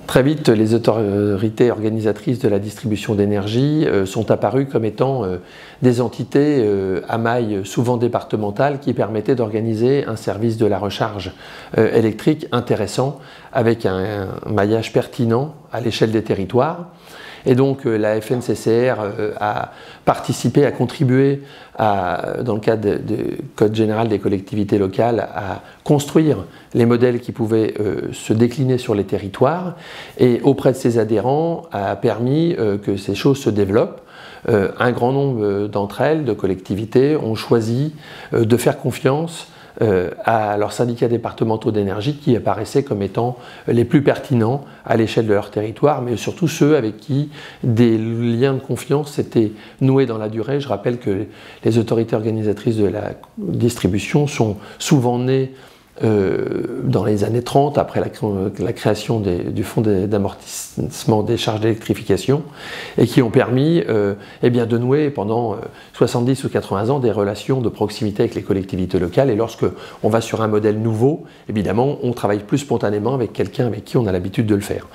Très vite, les autorités organisatrices de la distribution d'énergie sont apparues comme étant des entités à maille souvent départementale qui permettaient d'organiser un service de la recharge électrique intéressant avec un maillage pertinent à l'échelle des territoires. Et donc la FNCCR a participé, a contribué dans le cadre du Code général des collectivités locales à construire les modèles qui pouvaient se décliner sur les territoires et auprès de ses adhérents a permis que ces choses se développent. Un grand nombre d'entre elles, de collectivités, ont choisi de faire confiance à leurs syndicats départementaux d'énergie qui apparaissaient comme étant les plus pertinents à l'échelle de leur territoire, mais surtout ceux avec qui des liens de confiance s'étaient noués dans la durée. Je rappelle que les autorités organisatrices de la distribution sont souvent nées dans les années 30, après la création du fonds d'amortissement des charges d'électrification, et qui ont permis de nouer pendant 70 ou 80 ans des relations de proximité avec les collectivités locales. Et lorsque on va sur un modèle nouveau, évidemment, on travaille plus spontanément avec quelqu'un avec qui on a l'habitude de le faire.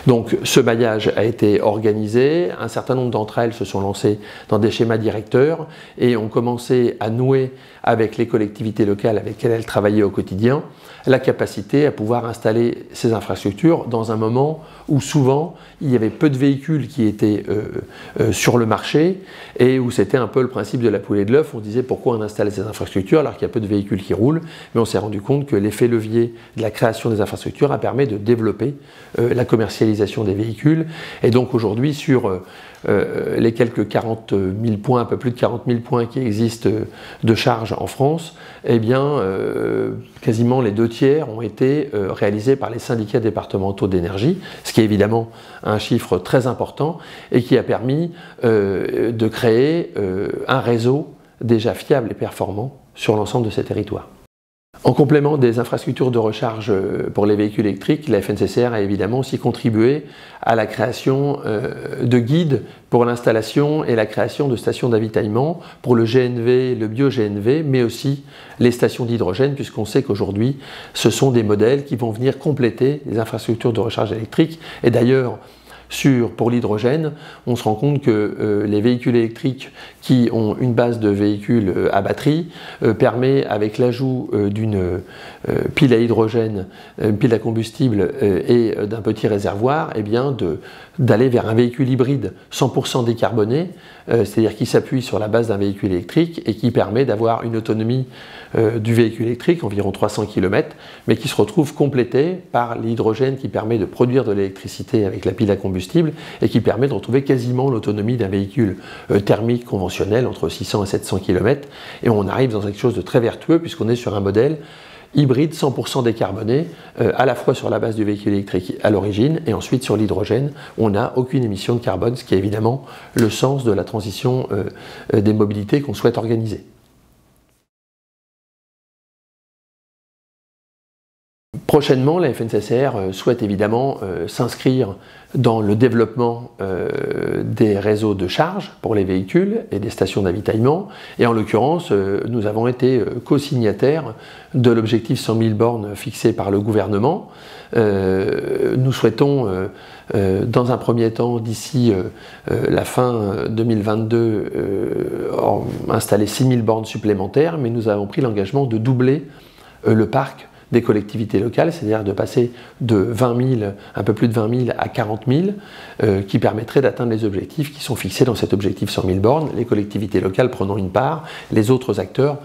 Donc ce maillage a été organisé, un certain nombre d'entre elles se sont lancées dans des schémas directeurs et ont commencé à nouer avec les collectivités locales avec lesquelles elles travaillaient au quotidien, la capacité à pouvoir installer ces infrastructures dans un moment où souvent il y avait peu de véhicules qui étaient sur le marché et où c'était un peu le principe de la poule et de l'œuf. On disait pourquoi on installe ces infrastructures alors qu'il y a peu de véhicules qui roulent, mais on s'est rendu compte que l'effet levier de la création des infrastructures a permis de développer la commercialisation des véhicules. Et donc aujourd'hui sur les quelques 40 000 points, un peu plus de 40 000 points qui existent de charge en France, eh bien, quasiment les 2/3 ont été réalisés par les syndicats départementaux d'énergie, ce qui est évidemment un chiffre très important et qui a permis de créer un réseau déjà fiable et performant sur l'ensemble de ces territoires. En complément des infrastructures de recharge pour les véhicules électriques, la FNCCR a évidemment aussi contribué à la création de guides pour l'installation et la création de stations d'avitaillement pour le GNV, le bio-GNV, mais aussi les stations d'hydrogène, puisqu'on sait qu'aujourd'hui, ce sont des modèles qui vont venir compléter les infrastructures de recharge électrique. Et d'ailleurs, pour l'hydrogène, on se rend compte que les véhicules électriques qui ont une base de véhicules à batterie permet, avec l'ajout d'une pile à hydrogène, pile à combustible et d'un petit réservoir, eh bien d'aller vers un véhicule hybride 100% décarboné, c'est-à-dire qui s'appuie sur la base d'un véhicule électrique et qui permet d'avoir une autonomie du véhicule électrique, environ 300 km, mais qui se retrouve complété par l'hydrogène qui permet de produire de l'électricité avec la pile à combustible et qui permet de retrouver quasiment l'autonomie d'un véhicule thermique conventionnel entre 600 et 700 km. Et on arrive dans quelque chose de très vertueux puisqu'on est sur un modèle hybride 100% décarboné, à la fois sur la base du véhicule électrique à l'origine et ensuite sur l'hydrogène. On n'a aucune émission de carbone, ce qui est évidemment le sens de la transition des mobilités qu'on souhaite organiser. Prochainement, la FNCCR souhaite évidemment s'inscrire dans le développement des réseaux de charge pour les véhicules et des stations d'avitaillement. Et en l'occurrence, nous avons été co-signataires de l'objectif 100 000 bornes fixé par le gouvernement. Nous souhaitons, dans un premier temps, d'ici la fin 2022, installer 6 000 bornes supplémentaires, mais nous avons pris l'engagement de doubler le parc des collectivités locales, c'est-à-dire de passer de 20 000, un peu plus de 20 000 à 40 000, qui permettrait d'atteindre les objectifs qui sont fixés dans cet objectif 100 000 bornes, les collectivités locales prenant une part, les autres acteurs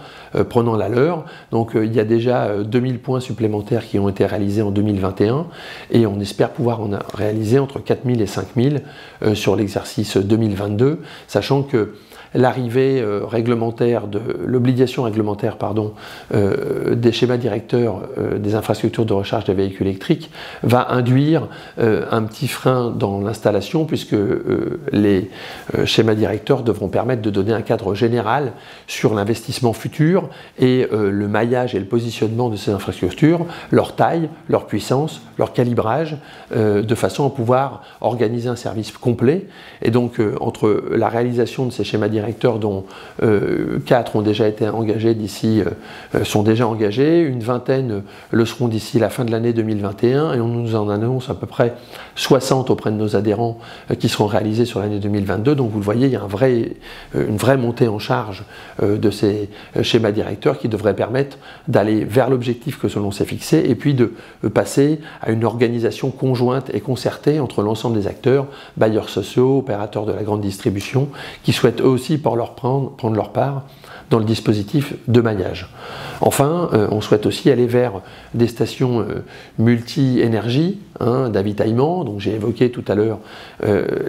prenant la leur. Donc il y a déjà 2000 points supplémentaires qui ont été réalisés en 2021 et on espère pouvoir en réaliser entre 4 000 et 5 000 sur l'exercice 2022, sachant que l'arrivée réglementaire, l'obligation réglementaire des schémas directeurs des infrastructures de recharge des véhicules électriques va induire un petit frein dans l'installation puisque les schémas directeurs devront permettre de donner un cadre général sur l'investissement futur et le maillage et le positionnement de ces infrastructures, leur taille, leur puissance, leur calibrage, de façon à pouvoir organiser un service complet. Et donc entre la réalisation de ces schémas directeurs directeurs dont 4 ont déjà été engagés sont déjà engagés, une vingtaine le seront d'ici la fin de l'année 2021 et on nous en annonce à peu près 60 auprès de nos adhérents qui seront réalisés sur l'année 2022. Donc vous le voyez, il y a une vraie montée en charge de ces schémas directeurs qui devraient permettre d'aller vers l'objectif que l'on s'est fixé et puis de passer à une organisation conjointe et concertée entre l'ensemble des acteurs, bailleurs sociaux, opérateurs de la grande distribution, qui souhaitent eux aussi prendre leur part dans le dispositif de maillage. Enfin, on souhaite aussi aller vers des stations multi-énergie, d'avitaillement. Donc j'ai évoqué tout à l'heure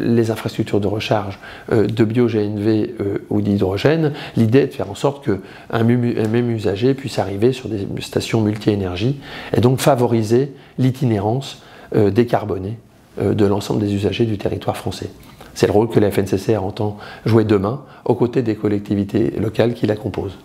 les infrastructures de recharge de bio-GNV ou d'hydrogène. L'idée est de faire en sorte qu'un même usager puisse arriver sur des stations multi-énergie et donc favoriser l'itinérance décarbonée de l'ensemble des usagers du territoire français. C'est le rôle que la FNCCR entend jouer demain aux côtés des collectivités locales qui la composent.